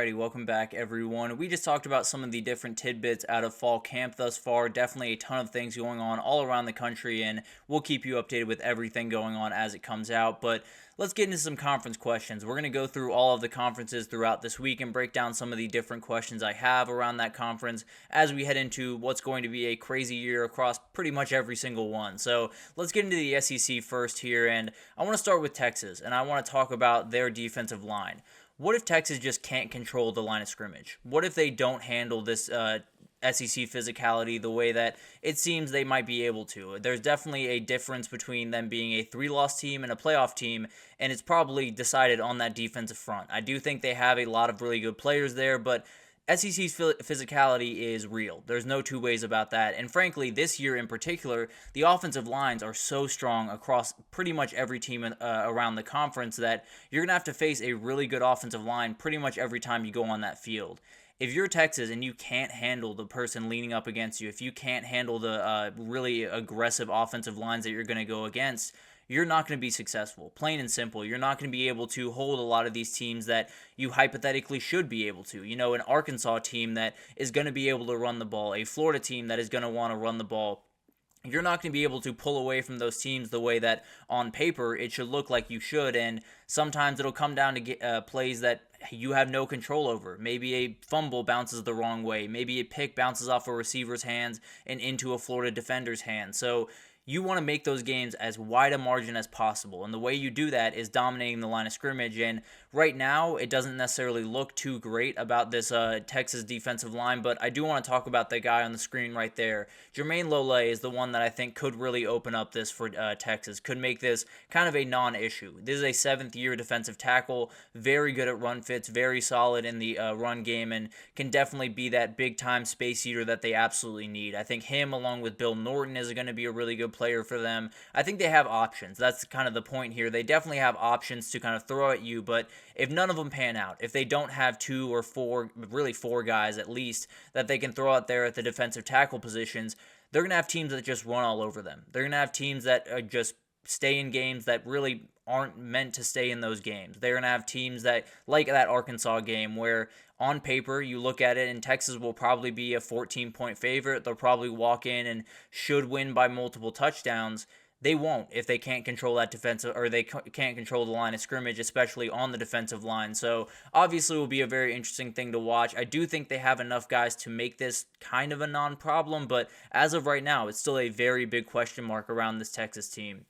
Alrighty, welcome back everyone. We just talked about some of the different tidbits out of fall camp thus far. Definitely a ton of things going on all around the country, and we'll keep you updated with everything going on as it comes out. But let's get into some conference questions. We're going to go through all of the conferences throughout this week and break down some of the different questions I have around that conference as we head into what's going to be a crazy year across pretty much every single one. So let's get into the SEC first here, and I want to start with Texas, and I want to talk about their defensive line. What if Texas just can't control the line of scrimmage? What if they don't handle this SEC physicality the way that it seems they might be able to? There's definitely a difference between them being a 3-loss team and a playoff team, and it's probably decided on that defensive front. I do think they have a lot of really good players there, but SEC's physicality is real. There's no two ways about that. And frankly, this year in particular, the offensive lines are so strong across pretty much every team around the conference that you're going to have to face a really good offensive line pretty much every time you go on that field. If you're Texas and you can't handle the person leaning up against you, if you can't handle the really aggressive offensive lines that you're going to go against, you're not going to be successful. Plain and simple. You're not going to be able to hold a lot of these teams that you hypothetically should be able to. You know, an Arkansas team that is going to be able to run the ball, a Florida team that is going to want to run the ball. You're not going to be able to pull away from those teams the way that on paper it should look like you should, and sometimes it'll come down to plays that you have no control over. Maybe a fumble bounces the wrong way. Maybe a pick bounces off a receiver's hands and into a Florida defender's hand. So you want to make those games as wide a margin as possible, and the way you do that is dominating the line of scrimmage. And right now, it doesn't necessarily look too great about this Texas defensive line, but I do want to talk about the guy on the screen right there. Jermaine Lole is the one that I think could really open up this for Texas, could make this kind of a non-issue. This is a 7th-year defensive tackle, very good at run fits, very solid in the run game, and can definitely be that big-time space eater that they absolutely need. I think him, along with Bill Norton, is going to be a really good player for them. I think they have options. That's kind of the point here. They definitely have options to kind of throw at you, but if none of them pan out, if they don't have 2 or 4, really 4 guys at least, that they can throw out there at the defensive tackle positions, they're going to have teams that just run all over them. They're going to have teams that just stay in games that really aren't meant to stay in those games. They're going to have teams that, like that Arkansas game, where on paper you look at it and Texas will probably be a 14-point favorite. They'll probably walk in and should win by multiple touchdowns. They won't if they can't control that defensive, or they can't control the line of scrimmage, especially on the defensive line. So obviously it will be a very interesting thing to watch. I do think they have enough guys to make this kind of a non-problem, but as of right now, it's still a very big question mark around this Texas team.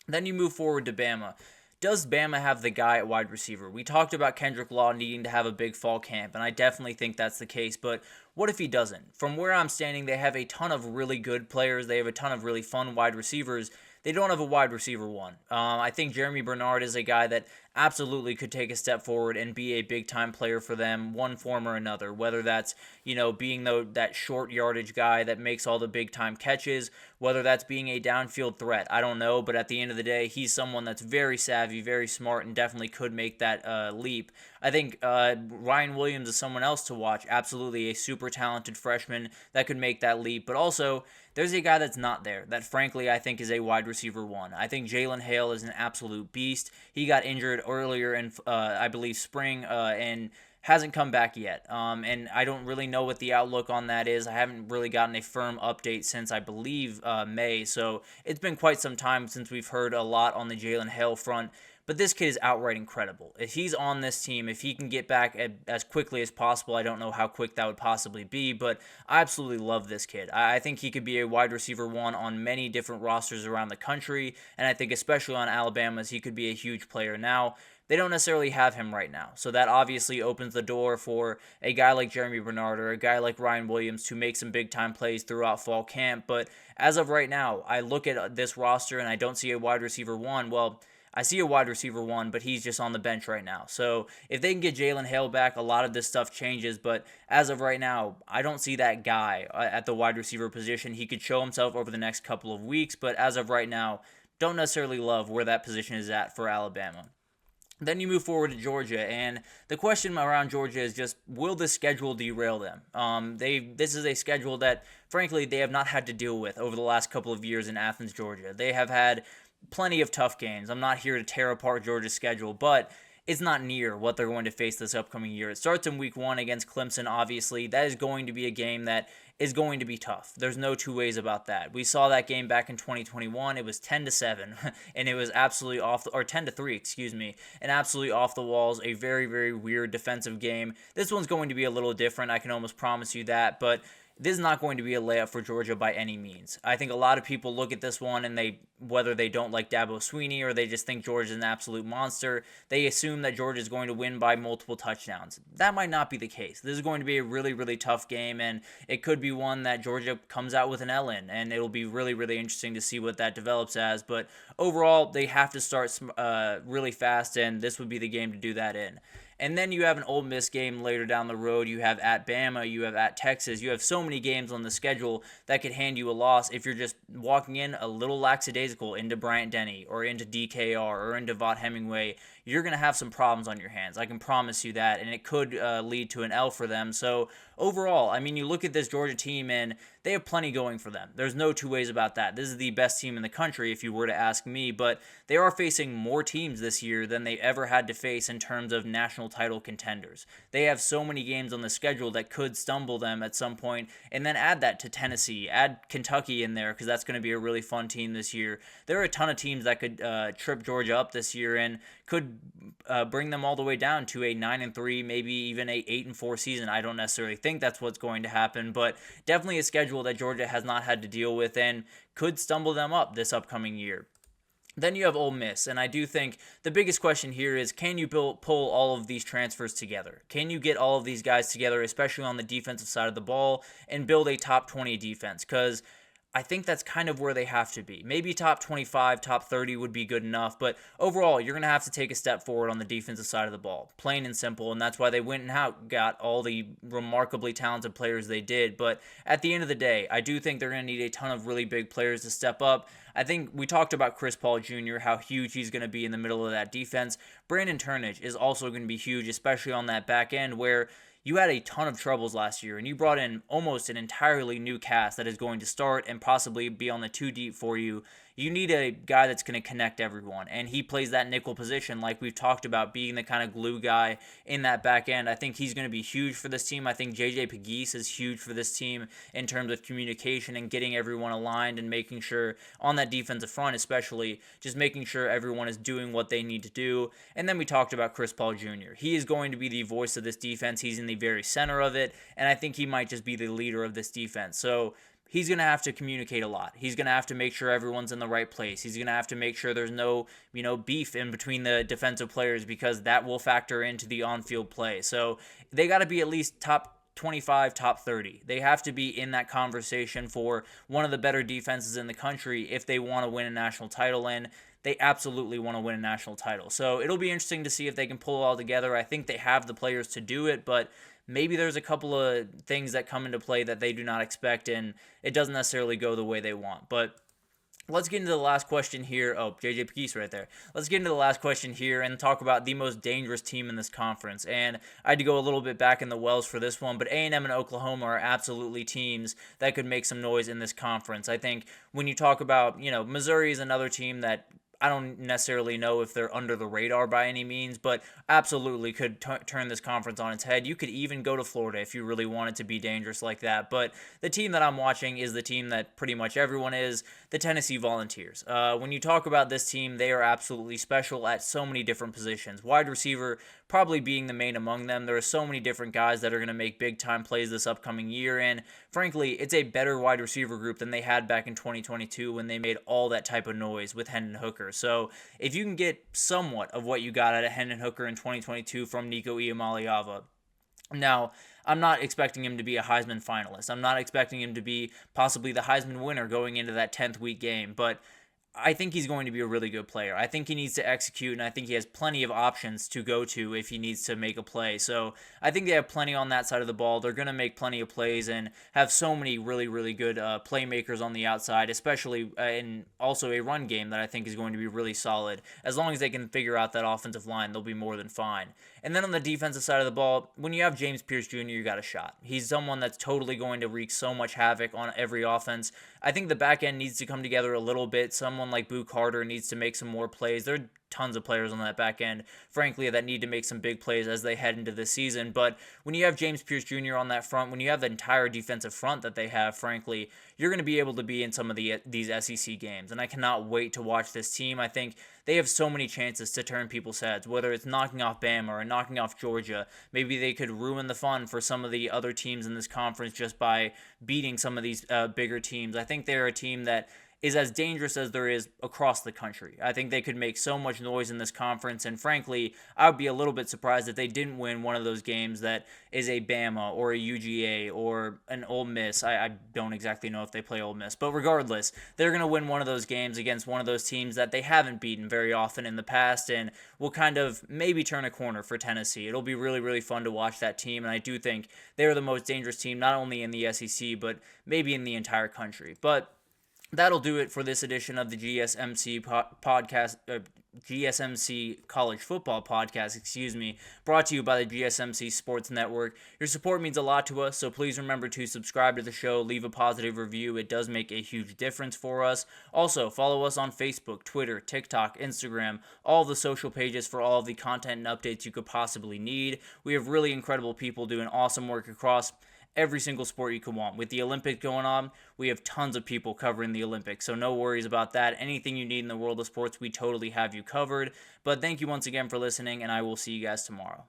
Then you move forward to Bama. Does Bama have the guy at wide receiver? We talked about Kendrick Law needing to have a big fall camp, and I definitely think that's the case, but what if he doesn't? From where I'm standing, they have a ton of really good players. They have a ton of really fun wide receivers. They don't have a wide receiver one. I think Jeremy Bernard is a guy that absolutely could take a step forward and be a big-time player for them, one form or another, whether that's, being that short yardage guy that makes all the big-time catches, whether that's being a downfield threat. I don't know, but at the end of the day, he's someone that's very savvy, very smart, and definitely could make that leap. I think Ryan Williams is someone else to watch, absolutely a super talented freshman that could make that leap, but also there's a guy that's not there that frankly I think is a wide receiver one. I think Jalen Hale is an absolute beast. He got injured earlier in, I believe, spring and hasn't come back yet. And I don't really know what the outlook on that is. I haven't really gotten a firm update since, I believe, May. So it's been quite some time since we've heard a lot on the Jalen Hale front. But this kid is outright incredible. If he's on this team, if he can get back as quickly as possible, I don't know how quick that would possibly be, but I absolutely love this kid. I think he could be a wide receiver one on many different rosters around the country, and I think especially on Alabama's, he could be a huge player. Now, they don't necessarily have him right now, so that obviously opens the door for a guy like Jeremy Bernard or a guy like Ryan Williams to make some big-time plays throughout fall camp, but as of right now, I look at this roster and I don't see a wide receiver one. Well, I see a wide receiver one, but he's just on the bench right now. So if they can get Jalen Hale back, a lot of this stuff changes. But as of right now, I don't see that guy at the wide receiver position. He could show himself over the next couple of weeks, but as of right now, don't necessarily love where that position is at for Alabama. Then you move forward to Georgia, and the question around Georgia is just, will the schedule derail them? This is a schedule that, frankly, they have not had to deal with over the last couple of years in Athens, Georgia. They have had plenty of tough games. I'm not here to tear apart Georgia's schedule, but it's not near what they're going to face this upcoming year. It starts in week 1 against Clemson, obviously. That is going to be a game that is going to be tough. There's no two ways about that. We saw that game back in 2021. It was 10-7, and it was absolutely or 10-3, excuse me, and absolutely off the walls. A very, very weird defensive game. This one's going to be a little different. I can almost promise you that, but this is not going to be a layup for Georgia by any means. I think a lot of people look at this one and whether they don't like Dabo Swinney or they just think Georgia's an absolute monster, they assume that Georgia is going to win by multiple touchdowns. That might not be the case. This is going to be a really, really tough game, and it could be one that Georgia comes out with an L in, and it'll be really, really interesting to see what that develops as. But overall, they have to start really fast, and this would be the game to do that in. And then you have an Ole Miss game later down the road. You have at Bama. You have at Texas. You have so many games on the schedule that could hand you a loss if you're just walking in a little lackadaisical into Bryant-Denny or into DKR or into Vaught Hemingway. You're going to have some problems on your hands. I can promise you that, and it could lead to an L for them. So overall, I mean, you look at this Georgia team, and they have plenty going for them. There's no two ways about that. This is the best team in the country, if you were to ask me, but they are facing more teams this year than they ever had to face in terms of national title contenders. They have so many games on the schedule that could stumble them at some point, and then add that to Tennessee, add Kentucky in there, because that's going to be a really fun team this year. There are a ton of teams that could trip Georgia up this year and could bring them all the way down to a 9-3, maybe even a 8-4 season. I don't necessarily think that's what's going to happen, but definitely a schedule that Georgia has not had to deal with and could stumble them up this upcoming year. Then you have Ole Miss, and I do think the biggest question here is, can you pull all of these transfers together? Can you get all of these guys together, especially on the defensive side of the ball, and build a top 20 defense? Because I think that's kind of where they have to be. Maybe top 25, top 30 would be good enough, but overall, you're going to have to take a step forward on the defensive side of the ball, plain and simple, and that's why they went and got all the remarkably talented players they did. But at the end of the day, I do think they're going to need a ton of really big players to step up. I think we talked about Chris Paul Jr., how huge he's going to be in the middle of that defense. Brandon Turnage is also going to be huge, especially on that back end where you had a ton of troubles last year, and you brought in almost an entirely new cast that is going to start and possibly be on the 2 deep for you. You need a guy that's going to connect everyone, and he plays that nickel position like we've talked about, being the kind of glue guy in that back end. I think he's going to be huge for this team. I think JJ Pegues is huge for this team in terms of communication and getting everyone aligned and making sure on that defensive front, especially just making sure everyone is doing what they need to do. And then we talked about Chris Paul Jr. He is going to be the voice of this defense. He's in the very center of it, and I think he might just be the leader of this defense. So he's going to have to communicate a lot. He's going to have to make sure everyone's in the right place. He's going to have to make sure there's no, beef in between the defensive players, because that will factor into the on-field play. So they got to be at least top 25, top 30. They have to be in that conversation for one of the better defenses in the country if they want to win a national title, and they absolutely want to win a national title. So it'll be interesting to see if they can pull it all together. I think they have the players to do it, but maybe there's a couple of things that come into play that they do not expect, and it doesn't necessarily go the way they want. But let's get into the last question here. Oh, JJ Pegues right there. Let's get into the last question here and talk about the most dangerous team in this conference. And I had to go a little bit back in the wells for this one, but A&M and Oklahoma are absolutely teams that could make some noise in this conference. I think when you talk about, Missouri is another team that I don't necessarily know if they're under the radar by any means, but absolutely could turn this conference on its head. You could even go to Florida if you really wanted to be dangerous like that. But the team that I'm watching is the team that pretty much everyone is, the Tennessee Volunteers. When you talk about this team, they are absolutely special at so many different positions. Wide receiver probably being the main among them. There are so many different guys that are going to make big-time plays this upcoming year, and frankly, it's a better wide receiver group than they had back in 2022 when they made all that type of noise with Hendon Hooker. So if you can get somewhat of what you got out of Hendon Hooker in 2022 from Nico Iamaleava, now, I'm not expecting him to be a Heisman finalist. I'm not expecting him to be possibly the Heisman winner going into that 10th week game, but I think he's going to be a really good player. I think he needs to execute, and I think he has plenty of options to go to if he needs to make a play. So I think they have plenty on that side of the ball. They're going to make plenty of plays and have so many really, really good playmakers on the outside, especially in also a run game that I think is going to be really solid. As long as they can figure out that offensive line, they'll be more than fine. And then on the defensive side of the ball, when you have James Pierce Jr., you got a shot. He's someone that's totally going to wreak so much havoc on every offense. I think the back end needs to come together a little bit. Someone someone like Boo Carter needs to make some more plays. There are tons of players on that back end, frankly, that need to make some big plays as they head into the season. But when you have James Pierce Jr. on that front, when you have the entire defensive front that they have, frankly, you're going to be able to be in some of these SEC games. And I cannot wait to watch this team. I think they have so many chances to turn people's heads, whether it's knocking off Bama or knocking off Georgia. Maybe they could ruin the fun for some of the other teams in this conference just by beating some of these bigger teams. I think they're a team that is as dangerous as there is across the country. I think they could make so much noise in this conference, and frankly, I would be a little bit surprised if they didn't win one of those games that is a Bama or a UGA or an Ole Miss. I don't exactly know if they play Ole Miss, but regardless, they're going to win one of those games against one of those teams that they haven't beaten very often in the past, and will kind of maybe turn a corner for Tennessee. It'll be really, really fun to watch that team, and I do think they're the most dangerous team, not only in the SEC, but maybe in the entire country. But that'll do it for this edition of the GSMC podcast, GSMC College Football Podcast, brought to you by the GSMC Sports Network. Your support means a lot to us, so please remember to subscribe to the show, leave a positive review. It does make a huge difference for us. Also, follow us on Facebook, Twitter, TikTok, Instagram, all the social pages for all of the content and updates you could possibly need. We have really incredible people doing awesome work across every single sport you could want. With the Olympics going on, we have tons of people covering the Olympics, so no worries about that. Anything you need in the world of sports, we totally have you covered. But thank you once again for listening, and I will see you guys tomorrow.